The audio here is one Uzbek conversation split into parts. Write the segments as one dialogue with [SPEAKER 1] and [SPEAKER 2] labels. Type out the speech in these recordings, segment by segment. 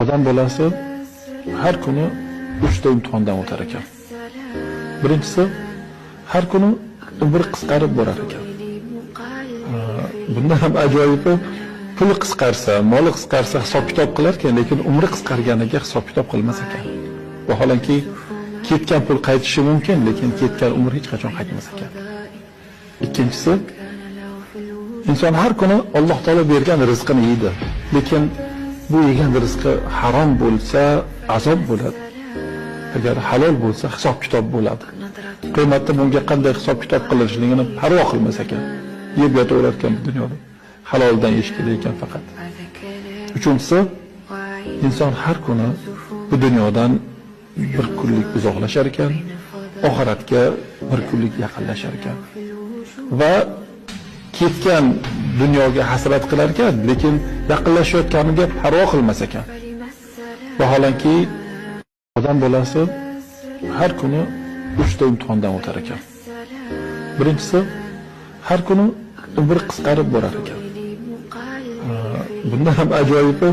[SPEAKER 1] Odam bolasi har kuni 3 ta imtihondan o'tar ekan. Birinchisi, har kuni umri qisqarib borar ekan. Bundan ham ajoyibi, puli qisqarsa, moli qisqarsa hisob-kitob qilar ekan, lekin umri qisqarganiga hisob-kitob qilmas ekan. Vaholanki ketgan pul qaytishi mumkin, lekin ketgan umr hech qachon qaytmas ekan. Ikkinchisi, inson har kuni Alloh taolo bergan rizqini yeydi, lekin bu yegan rizqi harom bo'lsa azob bo'ladi. Agar halol bo'lsa hisob-kitob bo'ladi. Qiyomatda bunga qanday hisob-kitob qilinishligini parvo qilmas ekan. Yeb yotaverar ekan bu dunyoda. Haloldan yeyish kerak ekan faqat. Uchinchisi, inson har kuni bu dunyodan bir kunlik uzoqlashar ekan, oxiratga bir kunlik yaqinlashar ekan. Va ketgan dunyoga hasrat qilar ekan, lekin yaqinlashayotganiga parvo qilmas ekan. Vaholanki odam bolasi har kuni 3 ta imtihondan o'tar ekan. Birinchisi, har kuni umri qisqarib borar ekan. Bundan ham ajoyibi,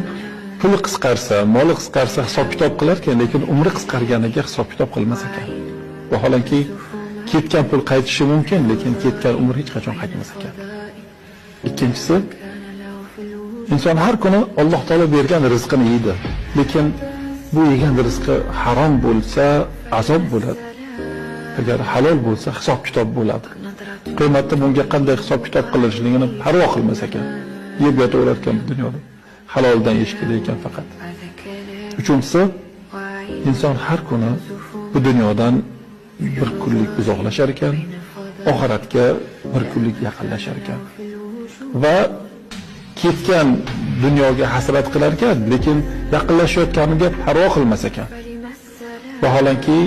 [SPEAKER 1] puli qisqarsa, moli qisqarsa hisob-kitob qilar ekan, lekin umri qisqarganiga hisob-kitob qilmas ekan. Vaholanki ketgan pul qaytishi mumkin, lekin ketgan umr hech qachon qaytmas ekan. Ikkinchisi, inson har kuni Alloh taolo bergan rizqini yeydi, lekin bu yegan rizqi harom bo'lsa azob bo'ladi. Agar halol bo'lsa hisob-kitob bo'ladi. Qiyomatda bunga qanday hisob-kitob qilinishligini parvo qilmas ekan. Yeb yotaverar ekan bu dunyoda. Haloldan yeyish kerak ekan faqat. Uchinchisi, inson har kuni bu dunyodan bir kunlik uzoqlashar ekan, oxiratga bir kunlik yaqinlashar ekan. Va ketgan dunyoga hasrat qilar ekan, lekin yaqinlashayotganiga parvo qilmas ekan. Vaholanki